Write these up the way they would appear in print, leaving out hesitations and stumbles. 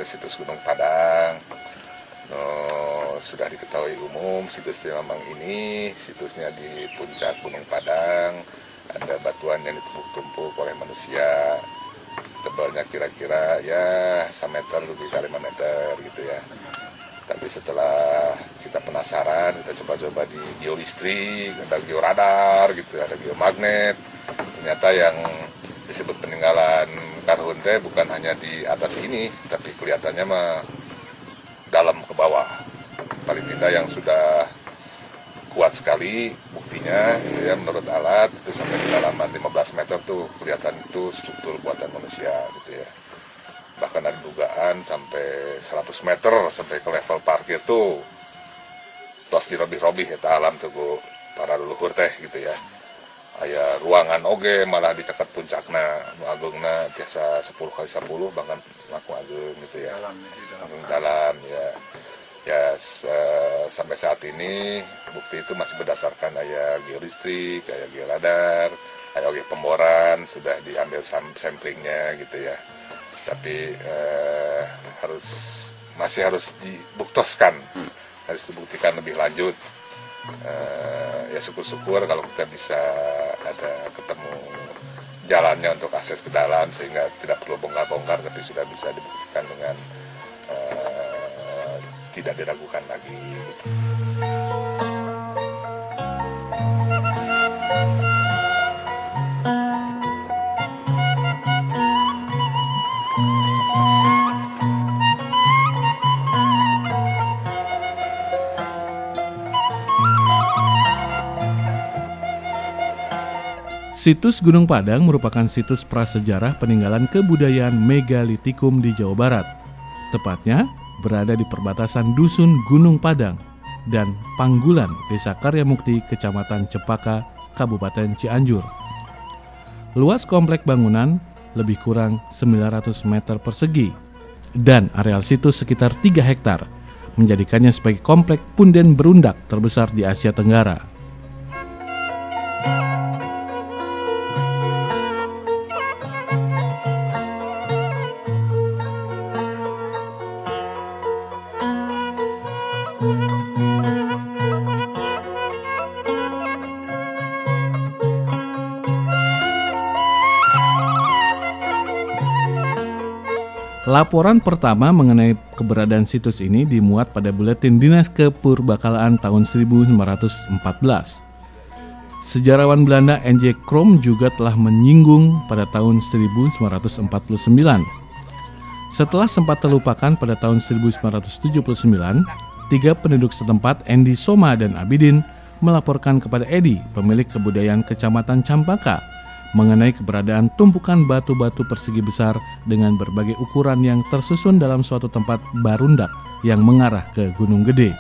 situs Gunung Padang. Sudah diketahui umum situsnya memang ini, situsnya di puncak Gunung Padang, ada batuan yang ditumpuk-tumpuk oleh manusia, tebalnya kira-kira ya 1 meter lebih dari 5 meter gitu ya. Tapi setelah kita penasaran, kita coba-coba di geolistrik, ada georadar gitu, ada geomagnet. Ternyata yang disebut peninggalan karhun teh bukan hanya di atas ini, tapi kelihatannya mah dalam ke bawah. Paling tidak yang sudah kuat sekali buktinya gitu ya, menurut alat itu sampai kedalaman 15 meter tuh kelihatan itu struktur buatan manusia gitu ya. Bahkan ada dugaan sampai 100 meter sampai ke level parkir tuh tos dirobih-robih eta alam tuh para leluhur teh gitu ya. Aya ruangan oge malah dicekat puncakna nu agungna tiasa 10 kali 10 bahkan laku agung gitu ya. Dalam ya. Sampai saat ini bukti itu masih berdasarkan aya geolistrik, aya georadar, aya oge pemboran sudah diambil samplingnya gitu ya. Tapi masih harus dibuktoskan, harus dibuktikan lebih lanjut. Ya syukur-syukur kalau kita bisa ada ketemu jalannya untuk akses ke dalam sehingga tidak perlu bongkar-bongkar, tapi sudah bisa dibuktikan dengan tidak diragukan lagi. Situs Gunung Padang merupakan situs prasejarah peninggalan kebudayaan megalitikum di Jawa Barat. Tepatnya berada di perbatasan Dusun Gunung Padang dan Panggulan, Desa Karyamukti, Kecamatan Cepaka, Kabupaten Cianjur. Luas komplek bangunan lebih kurang 900 meter persegi dan areal situs sekitar 3 hektar, menjadikannya sebagai komplek punden berundak terbesar di Asia Tenggara. Laporan pertama mengenai keberadaan situs ini dimuat pada Buletin Dinas Kepurbakalaan tahun 1914. Sejarawan Belanda N.J. Krom juga telah menyinggung pada tahun 1949. Setelah sempat terlupakan pada tahun 1979, 3 penduduk setempat, Endi Soma dan Abidin, melaporkan kepada Edi, pemilik kebudayaan Kecamatan Campaka, mengenai keberadaan tumpukan batu-batu persegi besar dengan berbagai ukuran yang tersusun dalam suatu tempat barundak yang mengarah ke Gunung Gede.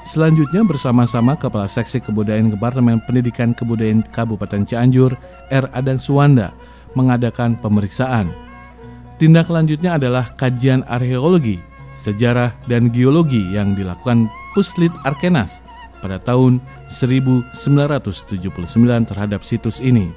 Selanjutnya bersama-sama Kepala Seksi Kebudayaan Departemen Pendidikan Kebudayaan Kabupaten Cianjur, R. Adang Suwanda, mengadakan pemeriksaan. Tindak lanjutnya adalah kajian arkeologi, sejarah, dan geologi yang dilakukan Puslit Arkenas pada tahun 1979 terhadap situs ini.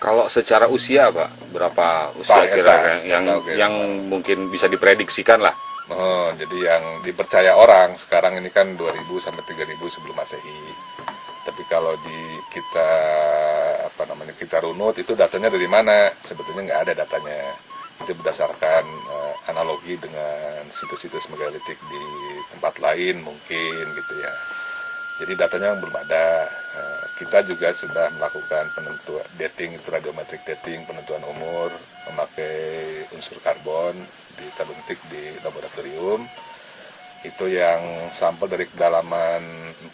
Kalau secara usia, Pak, berapa usia kira yang mungkin bisa diprediksikan lah? Oh, jadi yang dipercaya orang sekarang ini kan 2000 sampai 3000 sebelum Masehi. Tapi kalau kita runut itu datanya dari mana? Sebetulnya nggak ada datanya. Itu berdasarkan analogi dengan situs-situs megalitik di tempat lain mungkin gitu ya. Jadi datanya belum ada. Kita juga sudah melakukan penentuan dating, itu radiometrik dating, penentuan umur memakai unsur karbon di taluntik di laboratorium. Itu yang sampel dari kedalaman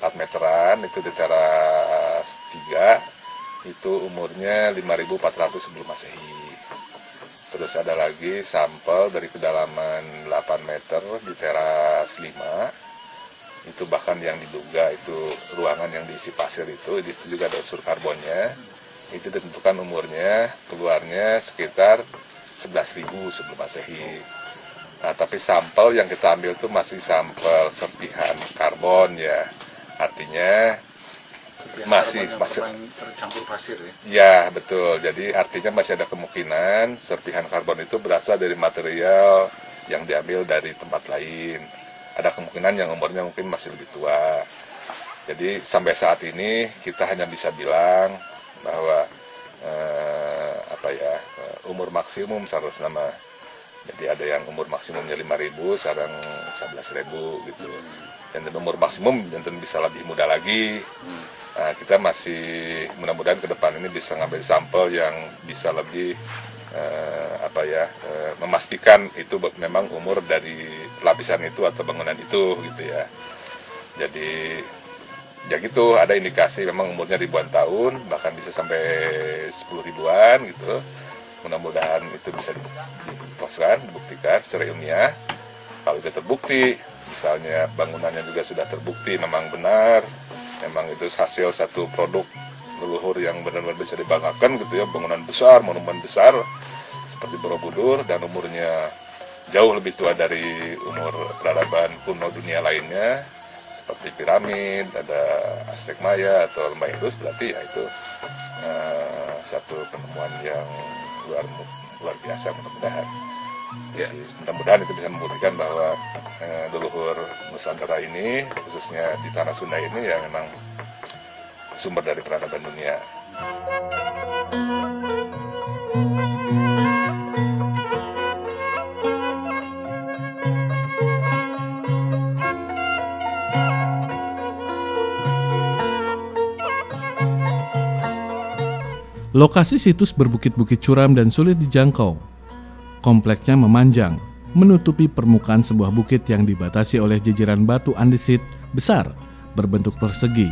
4 meteran, itu di teras 3, itu umurnya 5400 sebelum Masehi. Terus ada lagi sampel dari kedalaman 8 meter di teras 5, itu bahkan yang diduga itu ruangan yang diisi pasir itu juga ada unsur karbonnya. itu ditentukan umurnya keluarnya sekitar 11.000 sebelum Masehi. Nah, tapi sampel yang kita ambil itu masih sampel serpihan karbon ya, artinya masih tercampur pasir ya. Ya betul, jadi artinya masih ada kemungkinan serpihan karbon itu berasal dari material yang diambil dari tempat lain. Ada kemungkinan yang umurnya mungkin masih lebih tua. Jadi sampai saat ini kita hanya bisa bilang bahwa umur maksimum seharusnya nama. Jadi ada yang umur maksimumnya 5.000, sekarang 11.000 gitu. Dan umur maksimum jantan bisa lebih muda lagi. Nah, kita masih mudah-mudahan ke depan ini bisa ngambil sampel yang bisa lebih memastikan itu memang umur dari lapisan itu atau bangunan itu gitu ya. Jadi ya gitu, ada indikasi memang umurnya ribuan tahun, bahkan bisa sampai 10 ribuan gitu. Mudah-mudahan itu bisa dibuktikan secara ilmiah. Kalau itu terbukti, misalnya bangunannya juga sudah terbukti memang benar, memang itu hasil satu produk leluhur yang benar-benar bisa dibanggakan gitu ya, bangunan besar, monumen besar seperti Borobudur dan umurnya jauh lebih tua dari umur peradaban kuno dunia lainnya seperti piramid, ada Aztec Maya atau lembah Indus, berarti ya itu satu penemuan yang luar biasa mudah-mudahan. Ya, mudah-mudahan itu bisa membuktikan bahwa leluhur Nusantara ini, khususnya di tanah Sunda ini ya memang sumber dari peradaban dunia. Lokasi situs berbukit-bukit curam dan sulit dijangkau. Kompleknya memanjang, menutupi permukaan sebuah bukit yang dibatasi oleh jejeran batu andesit besar berbentuk persegi.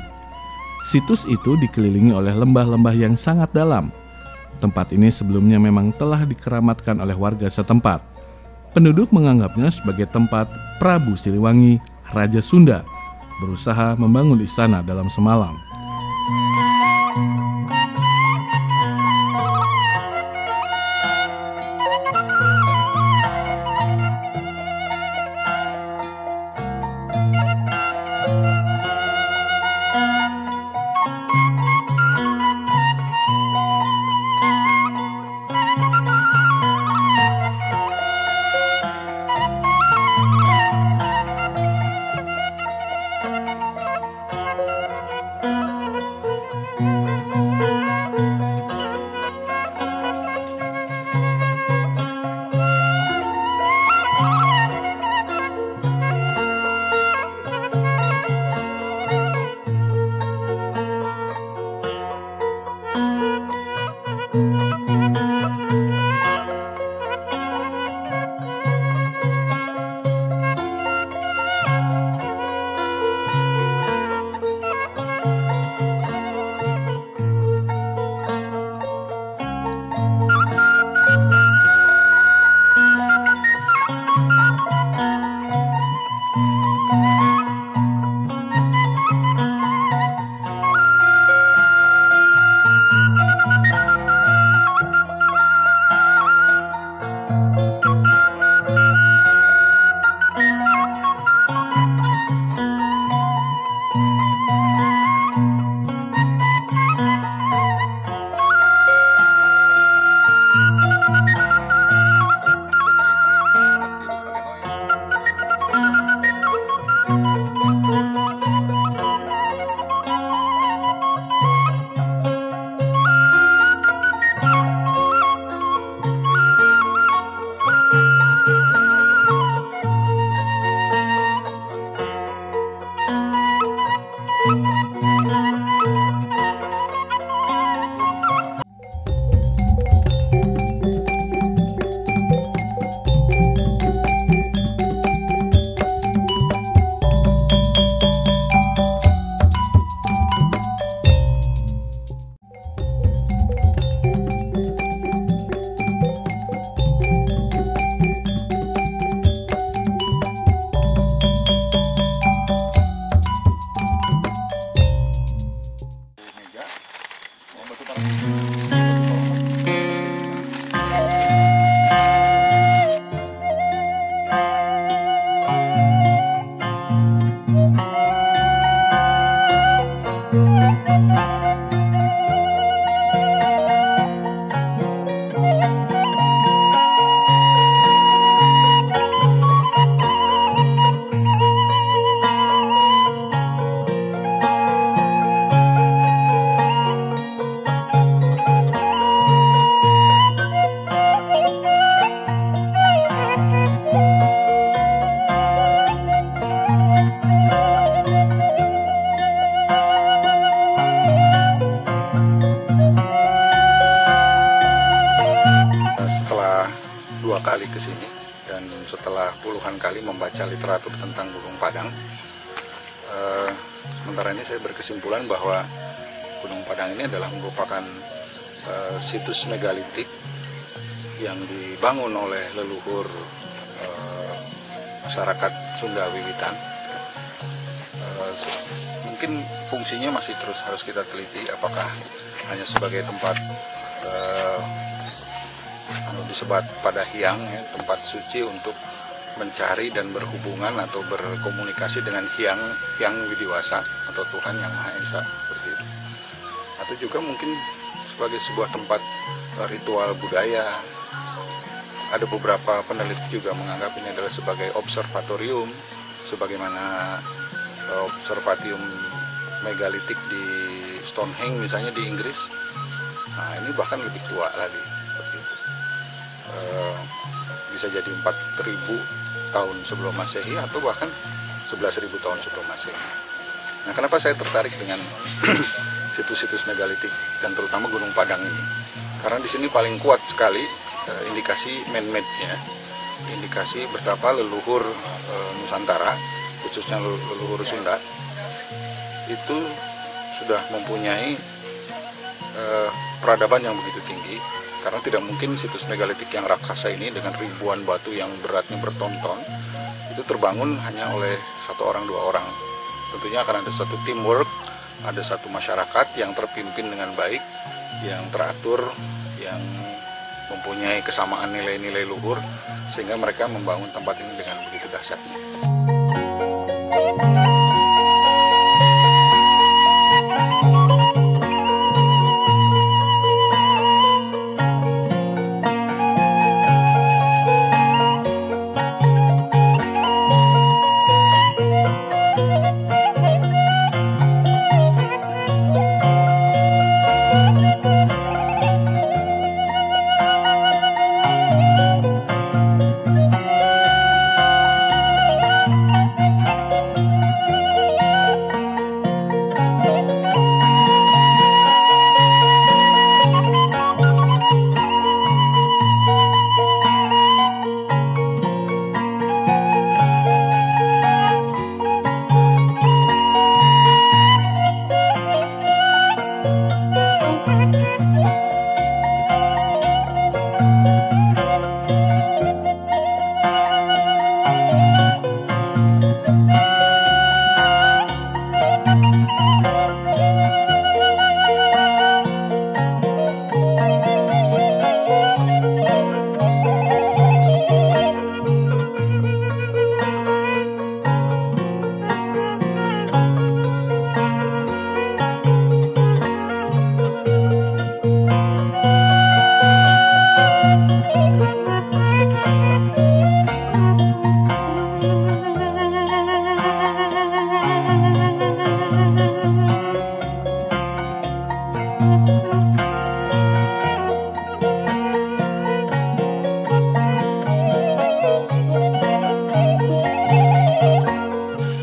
Situs itu dikelilingi oleh lembah-lembah yang sangat dalam. Tempat ini sebelumnya memang telah dikeramatkan oleh warga setempat. Penduduk menganggapnya sebagai tempat Prabu Siliwangi, Raja Sunda, berusaha membangun istana dalam semalam. 2 kali ke sini, dan setelah puluhan kali membaca literatur tentang Gunung Padang, sementara ini saya berkesimpulan bahwa Gunung Padang ini adalah merupakan situs megalitik yang dibangun oleh leluhur masyarakat Sunda Wiwitan. Mungkin fungsinya masih terus harus kita teliti, apakah hanya sebagai tempat disebat pada hyang, ya, tempat suci untuk mencari dan berhubungan atau berkomunikasi dengan hyang widiwasa atau Tuhan Yang Maha Esa, seperti itu. Atau juga mungkin sebagai sebuah tempat ritual budaya. Ada beberapa peneliti juga menganggap ini adalah sebagai observatorium, sebagaimana observatorium megalitik di Stonehenge misalnya di Inggris. Nah, ini bahkan lebih tua lagi, seperti itu. Bisa jadi 4.000 tahun sebelum Masehi atau bahkan 11.000 tahun sebelum Masehi. Nah, kenapa saya tertarik dengan situs-situs megalitik dan terutama Gunung Padang ini? Karena di sini paling kuat sekali indikasi man-made-nya, indikasi betapa leluhur Nusantara, khususnya leluhur Sunda, itu sudah mempunyai peradaban yang begitu tinggi. Karena tidak mungkin situs megalitik yang raksasa ini dengan ribuan batu yang beratnya berton-ton itu terbangun hanya oleh 1 orang 2 orang. Tentunya akan ada satu teamwork, ada satu masyarakat yang terpimpin dengan baik, yang teratur, yang mempunyai kesamaan nilai-nilai luhur, sehingga mereka membangun tempat ini dengan begitu dahsyatnya.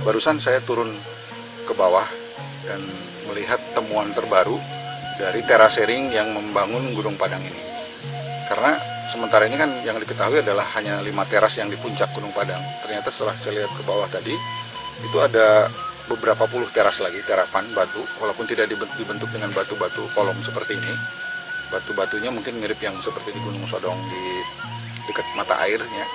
Barusan saya turun ke bawah dan melihat temuan terbaru dari terasering yang membangun Gunung Padang ini. Karena sementara ini kan yang diketahui adalah hanya 5 teras yang di puncak Gunung Padang. Ternyata setelah saya lihat ke bawah tadi, itu ada beberapa puluh teras lagi, terapan batu, walaupun tidak dibentuk dengan batu-batu kolom seperti ini. Batu-batunya mungkin mirip yang seperti di Gunung Sodong di dekat mata airnya.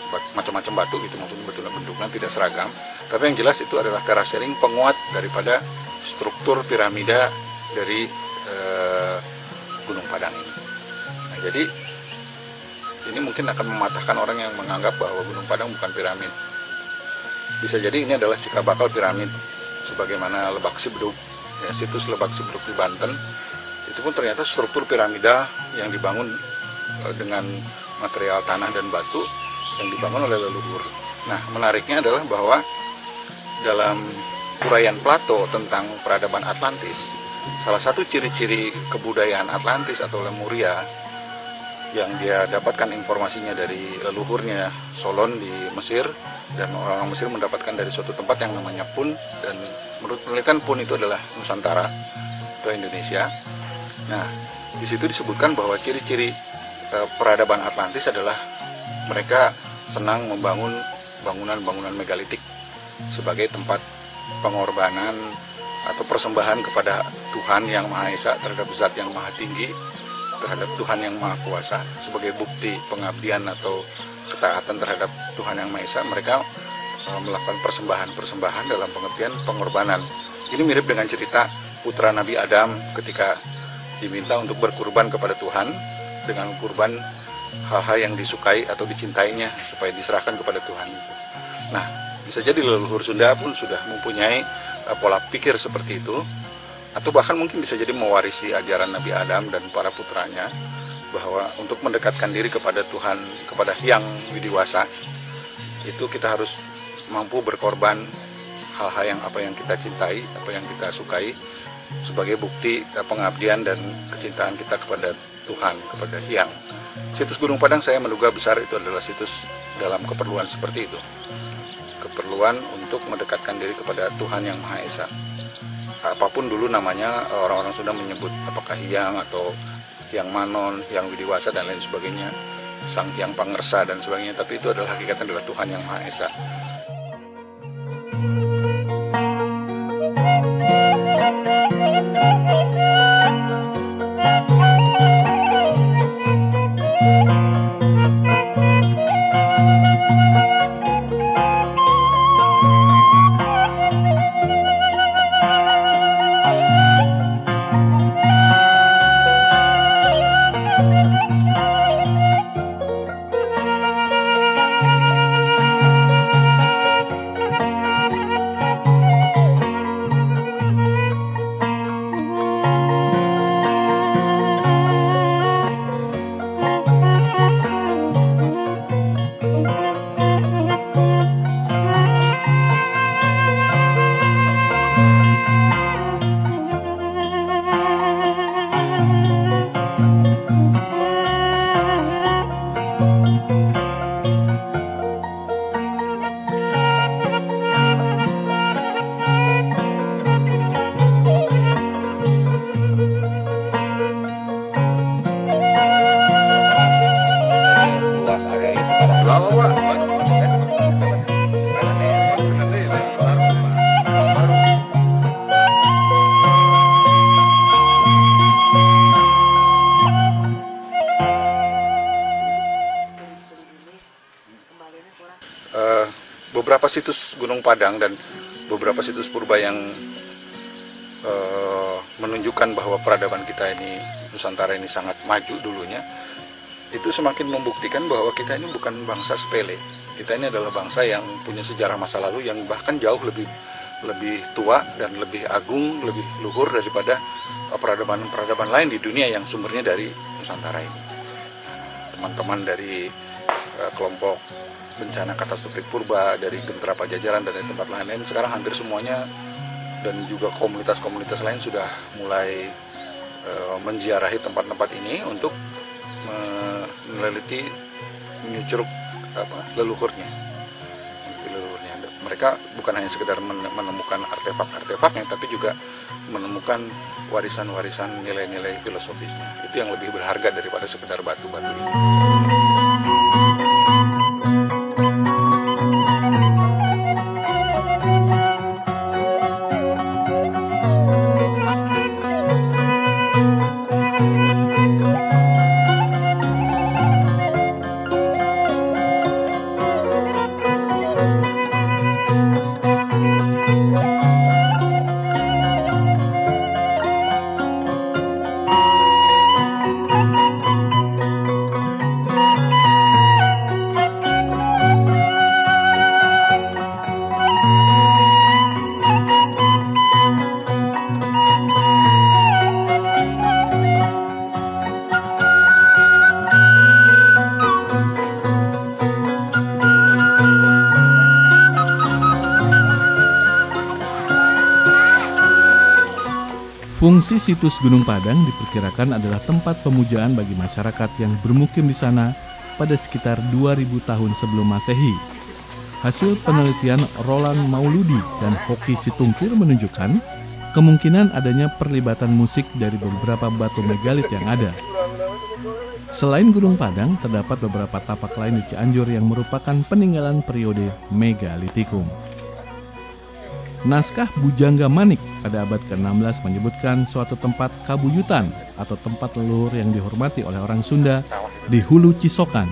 Macam-macam batu gitu, maksudnya bentuknya tidak seragam, tapi yang jelas itu adalah terasering penguat daripada struktur piramida dari Gunung Padang ini. Nah, jadi ini mungkin akan mematahkan orang yang menganggap bahwa Gunung Padang bukan piramid. Bisa jadi ini adalah cikal bakal piramid, sebagaimana Lebak Sibedug, ya, situs Lebak Sibedug di Banten, itu pun ternyata struktur piramida yang dibangun dengan material tanah dan batu yang dibangun oleh leluhur. Nah, menariknya adalah bahwa dalam uraian Plato tentang peradaban Atlantis, salah satu ciri-ciri kebudayaan Atlantis atau Lemuria yang dia dapatkan informasinya dari leluhurnya Solon di Mesir, dan orang Mesir mendapatkan dari suatu tempat yang namanya Pun, dan menurut penelitian Pun itu adalah Nusantara atau Indonesia. Nah, di situ disebutkan bahwa ciri-ciri peradaban Atlantis adalah mereka senang membangun bangunan-bangunan megalitik sebagai tempat pengorbanan atau persembahan kepada Tuhan Yang Maha Esa, terhadap Zat Yang Maha Tinggi, terhadap Tuhan Yang Maha Kuasa, sebagai bukti pengabdian atau ketaatan terhadap Tuhan Yang Maha Esa. Mereka melakukan persembahan dalam pengertian pengorbanan. Ini mirip dengan cerita putra Nabi Adam ketika diminta untuk berkurban kepada Tuhan dengan kurban hal-hal yang disukai atau dicintainya supaya diserahkan kepada Tuhan. Nah, bisa jadi leluhur Sunda pun sudah mempunyai pola pikir seperti itu, atau bahkan mungkin bisa jadi mewarisi ajaran Nabi Adam dan para putranya, bahwa untuk mendekatkan diri kepada Tuhan, kepada Hyang Widiwasa, itu kita harus mampu berkorban hal-hal yang kita cintai, apa yang kita sukai, sebagai bukti pengabdian dan kecintaan kita kepada Tuhan, kepada Hyang. Situs Gunung Padang saya menduga besar itu adalah situs dalam keperluan seperti itu. Keperluan untuk mendekatkan diri kepada Tuhan Yang Maha Esa. Apapun dulu namanya, orang-orang sudah menyebut apakah Hyang atau Hyang Manon, Hyang Widiwasa dan lain sebagainya, Sang Hyang Pangersa dan sebagainya, tapi itu adalah hakikatnya adalah Tuhan Yang Maha Esa. Beberapa situs Gunung Padang dan beberapa situs purba yang menunjukkan bahwa peradaban kita ini, Nusantara ini sangat maju dulunya, itu semakin membuktikan bahwa kita ini bukan bangsa sepele. Kita ini adalah bangsa yang punya sejarah masa lalu yang bahkan jauh lebih tua dan lebih agung, lebih luhur daripada peradaban lain di dunia yang sumbernya dari Nusantara ini. Teman-teman dari kelompok bencana katastrofik purba, dari Gentra Pajajaran dan dari tempat lain-lain, sekarang hampir semuanya dan juga komunitas-komunitas lain sudah mulai menziarahi tempat-tempat ini untuk meneliti, menyucur leluhurnya. Mereka bukan hanya sekedar menemukan artefak-artefaknya, tapi juga menemukan warisan-warisan nilai-nilai filosofisnya. Itu yang lebih berharga daripada sekedar batu-batu ini. Fungsi situs Gunung Padang diperkirakan adalah tempat pemujaan bagi masyarakat yang bermukim di sana pada sekitar 2000 tahun sebelum Masehi. Hasil penelitian Roland Mauludi dan Hoki Situngkir menunjukkan kemungkinan adanya perlibatan musik dari beberapa batu megalit yang ada. Selain Gunung Padang, terdapat beberapa tapak lain di Cianjur yang merupakan peninggalan periode Megalitikum. Naskah Bujangga Manik pada abad ke-16 menyebutkan suatu tempat kabuyutan atau tempat leluhur yang dihormati oleh orang Sunda di Hulu Cisokan.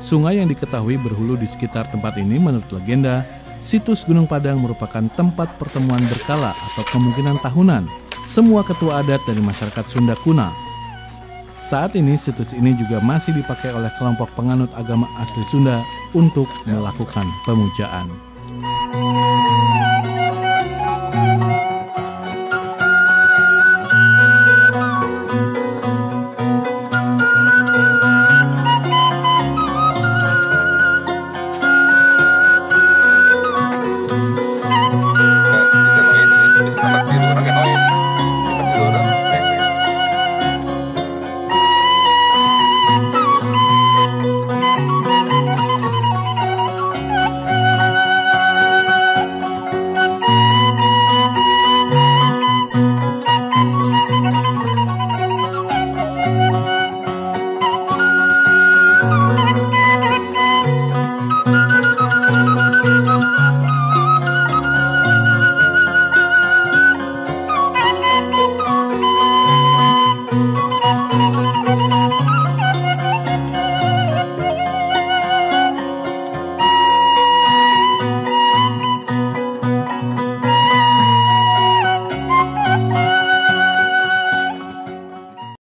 Sungai yang diketahui berhulu di sekitar tempat ini menurut legenda, situs Gunung Padang merupakan tempat pertemuan berkala atau kemungkinan tahunan semua ketua adat dari masyarakat Sunda kuno. Saat ini situs ini juga masih dipakai oleh kelompok penganut agama asli Sunda untuk melakukan pemujaan.